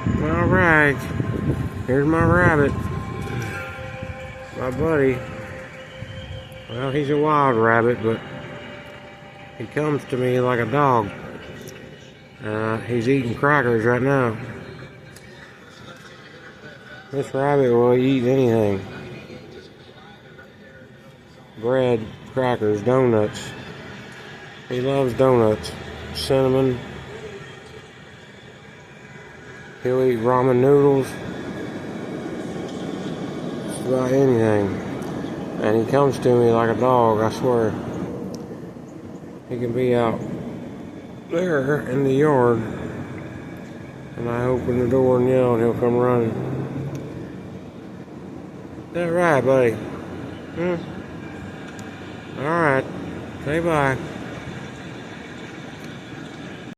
Alright, here's my rabbit. My buddy. Well, he's a wild rabbit, but he comes to me like a dog. He's eating crackers right now. This rabbit will eat anything. Bread, crackers, donuts. He loves donuts. Cinnamon. He'll eat ramen noodles. Just about anything. And he comes to me like a dog, I swear. He can be out there in the yard, and I open the door and yell, and he'll come running. Is that right, buddy? Alright. Say bye.